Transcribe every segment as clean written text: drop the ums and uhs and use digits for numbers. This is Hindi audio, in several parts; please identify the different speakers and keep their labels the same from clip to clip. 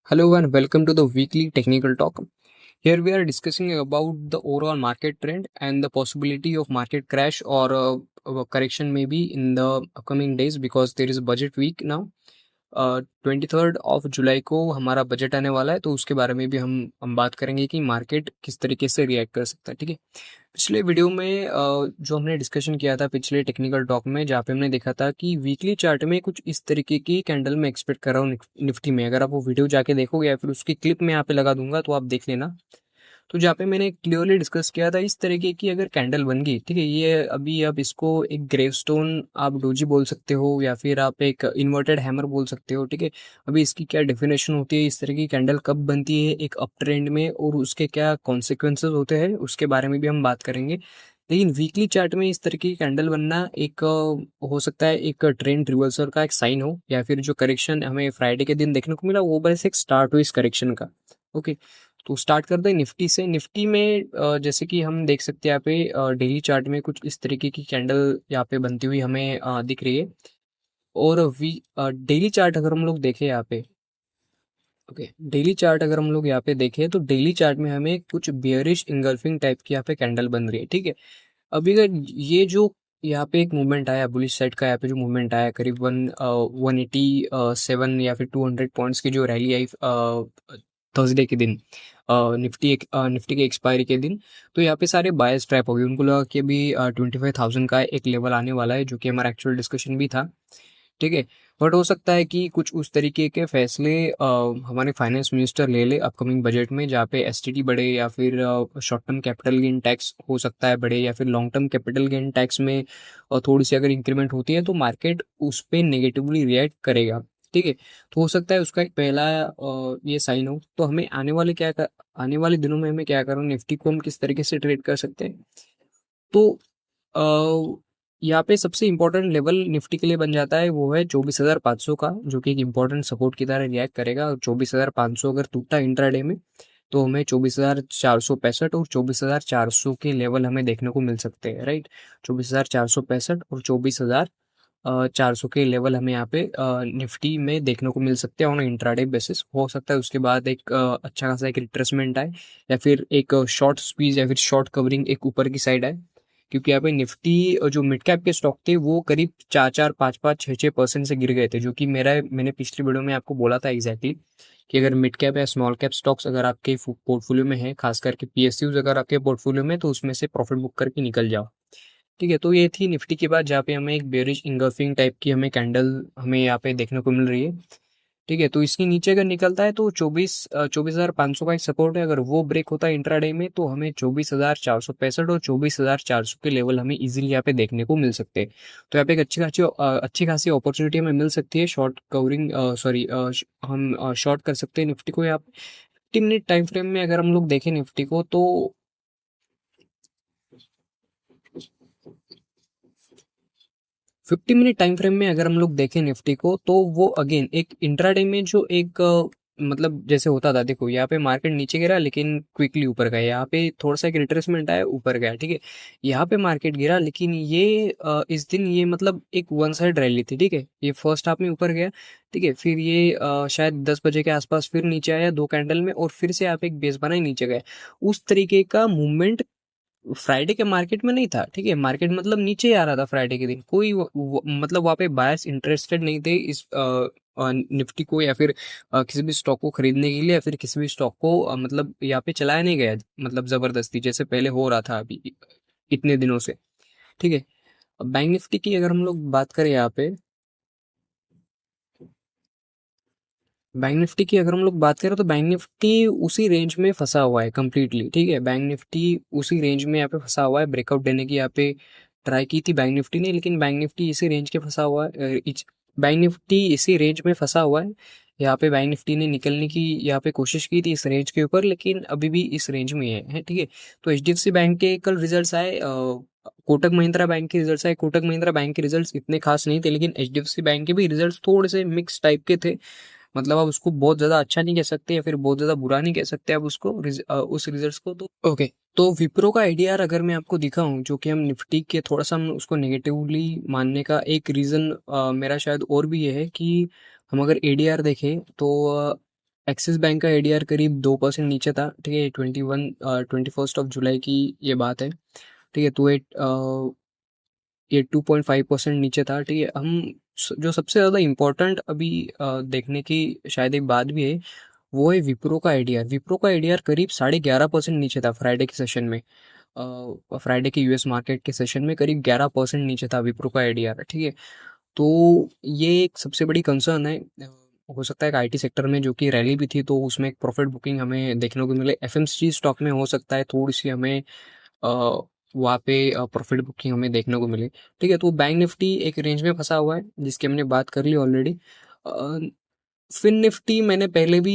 Speaker 1: Hello and welcome to the weekly technical talk. Here we are discussing about the overall market trend and the possibility of market crash or a correction maybe in the upcoming days because there is a budget week now. 23rd of जुलाई को हमारा बजट आने वाला है तो उसके बारे में भी हम बात करेंगे कि मार्केट किस तरीके से रिएक्ट कर सकता है। ठीक है, पिछले वीडियो में जो हमने डिस्कशन किया था पिछले टेक्निकल टॉक में, जहाँ पे हमने देखा था कि वीकली चार्ट में कुछ इस तरीके की कैंडल में एक्सपेक्ट कर रहा हूँ निफ्टी में। अगर आप वो वीडियो जाके देखोगे या फिर उसकी क्लिप में यहाँ पे लगा दूंगा तो आप देख लेना। तो जहाँ पे मैंने क्लियरली डिस्कस किया था इस तरीके की अगर कैंडल बन गई, ठीक है, ये अभी आप इसको एक ग्रेवस्टोन आप डोजी बोल सकते हो या फिर आप एक इन्वर्टेड हैमर बोल सकते हो। ठीक है, अभी इसकी क्या डेफिनेशन होती है, इस तरह की कैंडल कब बनती है एक अप ट्रेंड में और उसके क्या कॉन्सिक्वेंसेज होते हैं उसके बारे में भी हम बात करेंगे। लेकिन वीकली चार्ट में इस तरह की कैंडल बनना एक हो सकता है एक ट्रेंड रिवर्सल का एक साइन हो, या फिर जो करेक्शन हमें फ्राइडे के दिन देखने को मिला वो बस एक स्टार्ट हो इस करेक्शन का। ओके, तो स्टार्ट करते हैं निफ्टी से। निफ्टी में जैसे कि हम देख सकते हैं यहाँ पे डेली चार्ट में कुछ इस तरीके की कैंडल यहाँ पे बनती हुई हमें दिख रही है। और डेली चार्ट अगर हम लोग देखें यहाँ पे, ओके, डेली चार्ट अगर हम लोग यहाँ पे देखें तो डेली चार्ट में हमें कुछ बियरिश इंगल्फिंग टाइप की यहाँ पे कैंडल बन रही है। ठीक है, अभी अगर ये जो यहाँ पे एक मूवमेंट आया बुलिश साइड का, यहाँ पे जो मूवमेंट आया करीबन 187 या फिर 200 पॉइंट्स की जो रैली आई थर्सडे के दिन, निफ्टी के एक्सपायरी के दिन, तो यहाँ पे सारे बायर्स ट्रैप हो गए। उनको लगा कि अभी 25,000 का एक लेवल आने वाला है, जो कि हमारा एक्चुअल डिस्कशन भी था। ठीक है, बट हो सकता है कि कुछ उस तरीके के फैसले हमारे फाइनेंस मिनिस्टर ले ले अपकमिंग बजट में, जहाँ पे एसटीटी बढ़े या फिर short term capital gain tax हो सकता है बढ़े, या फिर long term capital gain tax में थोड़ी सी अगर इंक्रीमेंट होती है तो मार्केट उस पर नेगेटिवली रिएक्ट करेगा। ठीक है, तो हो सकता है उसका एक पहला ये साइन हो। तो हमें आने वाले दिनों में हमें क्या करना, निफ्टी को हम किस तरीके से ट्रेड कर सकते हैं। तो यहाँ पे सबसे इंपॉर्टेंट लेवल निफ्टी के लिए बन जाता है, वो है 24,500 का, जो कि एक इंपॉर्टेंट सपोर्ट की तरह रिएक्ट करेगा। और 24,500 अगर टूटा इंट्राडे में तो हमें 24,465 और 24,400 के लेवल हमें देखने को मिल सकते हैं, राइट। 24,465 और 24,400 के लेवल हमें यहाँ पे निफ्टी में देखने को मिल सकते हैं ऑन इंट्राडे बेसिस। हो सकता है उसके बाद एक अच्छा खासा एक रिट्रेसमेंट आए, या फिर एक शॉर्ट स्क्वीज या फिर शॉर्ट कवरिंग एक ऊपर की साइड आए। क्योंकि यहाँ पे निफ्टी जो मिड कैप के स्टॉक थे वो करीब 4-4, 5-5, 6-6% से गिर गए थे, जो कि मैंने पिछली वीडियो में आपको बोला था एग्जैक्टली कि अगर मिड कैप या स्मॉल कैप स्टॉक्स अगर आपके पोर्टफोलियो में है, खास करके पीएसयूज अगर आपके पोर्टफोलियो में, तो उसमें से प्रॉफिट बुक करके निकल जाओ। ठीक है, तो ये थी निफ्टी के बाद, जहाँ पे हमें एक बेरिश इंगल्फिंग टाइप की हमें कैंडल हमें यहाँ पे देखने को मिल रही है। ठीक है, तो इसके नीचे अगर निकलता है तो 24,500 का एक सपोर्ट है। अगर वो ब्रेक होता है इंट्राडे में तो हमें 24,465 और 24,400 के लेवल हमें इजीली यहाँ पे देखने को मिल सकते हैं। तो यहाँ पे एक अच्छी खासी अपॉर्चुनिटी हमें मिल सकती है शॉर्ट कवरिंग, सॉरी, हम शॉर्ट कर सकते हैं निफ्टी को यहाँ पे। 50 मिनट टाइम फ्रेम में अगर हम लोग देखें निफ्टी को तो 50 मिनट टाइम फ्रेम में अगर हम लोग देखें निफ्टी को तो वो अगेन एक इंट्राडे में जो एक मतलब जैसे होता था, देखो यहाँ पे मार्केट नीचे गिरा लेकिन क्विकली ऊपर गया, यहाँ पे थोड़ा सा एक रिट्रेसमेंट आया ऊपर गया। ठीक है, यहाँ पे मार्केट गिरा लेकिन ये इस दिन ये मतलब एक वन साइड रैली थी। ठीक है, ये फर्स्ट हाफ में ऊपर गया, ठीक है, फिर ये शायद 10 बजे के आसपास फिर नीचे आया दो कैंडल में और फिर से यहाँ पे एक बेस बना ही नीचे गया। उस तरीके का मूवमेंट फ्राइडे के मार्केट में नहीं था। ठीक है, मार्केट मतलब नीचे ही आ रहा था फ्राइडे के दिन, कोई मतलब वहाँ पे बायर्स इंटरेस्टेड नहीं थे इस निफ्टी को, या फिर किसी भी स्टॉक को खरीदने के लिए, या फिर किसी भी स्टॉक को मतलब यहाँ पे चलाया नहीं गया मतलब जबरदस्ती जैसे पहले हो रहा था अभी इतने दिनों से। ठीक है, अब बैंक निफ्टी की अगर हम लोग बात करें यहाँ पे, बैंक निफ्टी की अगर हम लोग बात करें तो बैंक निफ्टी उसी रेंज में फंसा हुआ है कम्प्लीटली। ठीक है, बैंक निफ्टी उसी रेंज में यहाँ पे फंसा हुआ है। ब्रेकआउट देने की यहाँ पे ट्राई की थी बैंक निफ्टी ने, लेकिन बैंक निफ्टी इसी रेंज के फंसा हुआ है। बैंक निफ्टी इसी रेंज में फंसा हुआ है। यहाँ पे बैंक निफ्टी ने निकलने की यहाँ पे कोशिश की थी इस रेंज के ऊपर, लेकिन अभी भी इस रेंज में है। ठीक है, तो एचडीएफसी बैंक के कल रिजल्ट्स आए, कोटक महिंद्रा बैंक के रिजल्ट्स आए। कोटक महिंद्रा बैंक के रिजल्ट्स इतने खास नहीं थे, लेकिन एचडीएफसी बैंक के भी रिजल्ट्स थोड़े से मिक्स टाइप के थे। मतलब आप उसको बहुत ज़्यादा अच्छा नहीं कह सकते या फिर बहुत ज़्यादा बुरा नहीं कह सकते आप उसको उस रिजल्ट्स को। तो ओके, तो विप्रो का आइडिया अगर मैं आपको दिखाऊं, जो कि हम निफ्टी के थोड़ा सा हम उसको नेगेटिवली मानने का एक रीज़न मेरा शायद और भी ये है कि हम अगर एडीआर देखें तो एक्सिस बैंक का एडीआर करीब 2% नीचे था, ठीक है। 21 जुलाई की ये बात है, ठीक है। तो ये 2.5% नीचे था, ठीक है। जो सबसे ज़्यादा इम्पोर्टेंट अभी देखने की शायद एक बात भी है, वो है विप्रो का एडीआर। विप्रो का एडीआर करीब 11.5% नीचे था फ्राइडे के सेशन में। फ्राइडे के यूएस मार्केट के सेशन में करीब 11% नीचे था विप्रो का एडीआर, ठीक है। तो ये एक सबसे बड़ी कंसर्न है। हो सकता है कि आईटी सेक्टर में जो कि रैली भी थी तो उसमें एक प्रॉफिट बुकिंग हमें देखने को मिले। एफएमसीजी स्टॉक में हो सकता है थोड़ी सी हमें वहाँ पे प्रॉफिट बुकिंग हमें देखने को मिले, ठीक है। तो बैंक निफ्टी एक रेंज में फंसा हुआ है जिसकी हमने बात कर ली ऑलरेडी। फिन निफ्टी मैंने पहले भी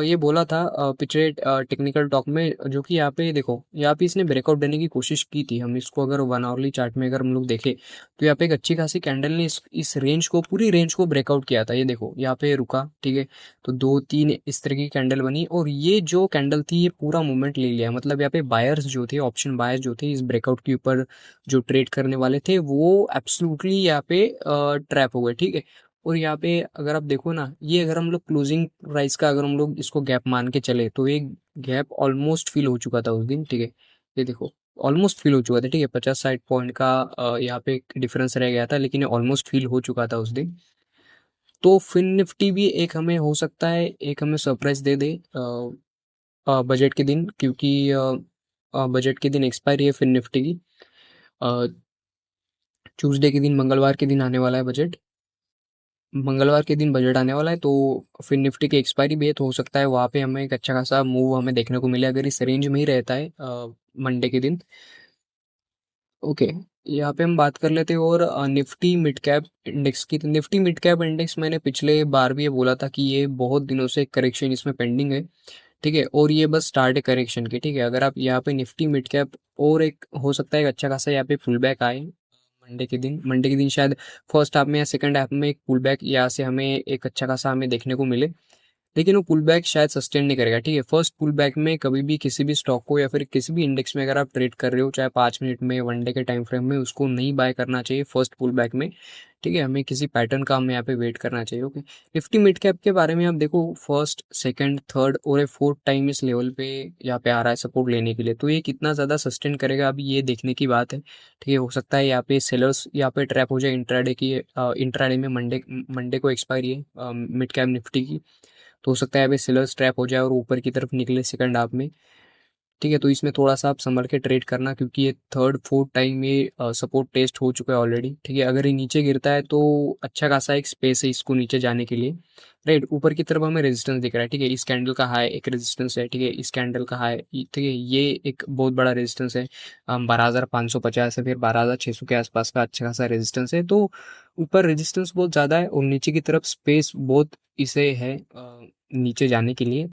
Speaker 1: ये बोला था पिछले टेक्निकल टॉक में, जो कि यहाँ पे देखो, यहाँ पे इसने ब्रेकआउट देने की कोशिश की थी। हम इसको अगर 1 आवरली चार्ट में अगर हम लोग देखें तो यहाँ पे एक अच्छी खासी कैंडल ने इस रेंज को, पूरी रेंज को ब्रेकआउट किया था। ये देखो यहाँ पे रुका, ठीक है। तो 2-3 इस तरह की कैंडल बनी और ये जो कैंडल थी ये पूरा मूवमेंट ले लिया। मतलब यहाँ पे बायर्स जो थे, ऑप्शन बायर्स जो थे इस ब्रेकआउट के ऊपर जो ट्रेड करने वाले थे, वो एब्सोल्युटली यहाँ पे ट्रैप हो गए, ठीक है। और यहाँ पे अगर आप देखो ना, ये अगर हम लोग क्लोजिंग प्राइस का अगर हम लोग इसको गैप मान के चले तो एक गैप ऑलमोस्ट फिल हो चुका था उस दिन, ठीक है। ये देखो ऑलमोस्ट फिल हो चुका था, ठीक है। 50-60 पॉइंट का यहाँ पे एक डिफरेंस रह गया था, लेकिन ये ऑलमोस्ट फिल हो चुका था उस दिन। तो फिन निफ्टी भी एक हमें हो सकता है, एक हमें सरप्राइज दे दे बजट के दिन, क्योंकि बजट के दिन एक्सपायरी है फिन निफ्टी की। ट्यूसडे के दिन, मंगलवार के दिन आने वाला है बजट। मंगलवार के दिन बजट आने वाला है, तो फिर निफ्टी की एक्सपायरी भी है, तो हो सकता है वहाँ पे हमें एक अच्छा खासा मूव हमें देखने को मिले अगर इस रेंज में ही रहता है मंडे के दिन। ओके, यहाँ पे हम बात कर लेते हैं और निफ्टी मिड कैप इंडेक्स की। तो निफ्टी मिड कैप इंडेक्स मैंने पिछले बार भी ये बोला था कि ये बहुत दिनों से करेक्शन इसमें पेंडिंग है, ठीक है। और ये बस स्टार्ट है करेक्शन की, ठीक है। अगर आप यहाँ पे निफ्टी मिड कैप, और एक हो सकता है एक अच्छा खासा यहाँ पे पुल बैक आए मंडे के दिन शायद फर्स्ट हाफ में या सेकंड हाफ में एक पुल बैक यहाँ से हमें एक अच्छा खासा हमें देखने को मिले, लेकिन वो पुल बैक शायद सस्टेन नहीं करेगा, ठीक है। फर्स्ट पुल बैक में कभी भी किसी भी स्टॉक को या फिर किसी भी इंडेक्स में अगर आप ट्रेड कर रहे हो, चाहे 5 मिनट में, 1 डे के टाइम फ्रेम में, उसको नहीं बाय करना चाहिए फर्स्ट पुल बैक में, ठीक है। हमें किसी पैटर्न का हमें यहाँ पे वेट करना चाहिए, ओके। निफ्टी मिड कैप के बारे में आप देखो, फर्स्ट, सेकंड, थर्ड और ये फोर्थ टाइम इस लेवल पे यहाँ पे आ रहा है सपोर्ट लेने के लिए। तो ये कितना ज़्यादा सस्टेन करेगा अभी ये देखने की बात है, ठीक है। हो सकता है यहाँ पे सेलर्स यहाँ पे ट्रैप हो जाए इंट्राडे की। इंट्राडे में मंडे मंडे को एक्सपायरी है मिड कैप निफ्टी की, तो हो सकता है अभी सेलर्स ट्रैप हो जाए और ऊपर की तरफ निकले सेकंड हाफ में, ठीक है। तो इसमें थोड़ा सा आप संभल के ट्रेड करना, क्योंकि ये थर्ड फोर्थ टाइम ये सपोर्ट टेस्ट हो चुका है ऑलरेडी, ठीक है। अगर ये नीचे गिरता है तो अच्छा खासा एक स्पेस है इसको नीचे जाने के लिए, राइट। ऊपर की तरफ हमें रेजिस्टेंस दिख रहा है, ठीक है। इस कैंडल का हाई एक रेजिस्टेंस है, ठीक है। इस कैंडल का हाई, ठीक है, ये एक बहुत बड़ा रेजिस्टेंस है। 12,550 है, फिर 12,600 के आसपास का अच्छा खासा रेजिस्टेंस है। तो ऊपर रेजिस्टेंस बहुत ज़्यादा है और नीचे की तरफ स्पेस बहुत इसे है नीचे जाने के लिए।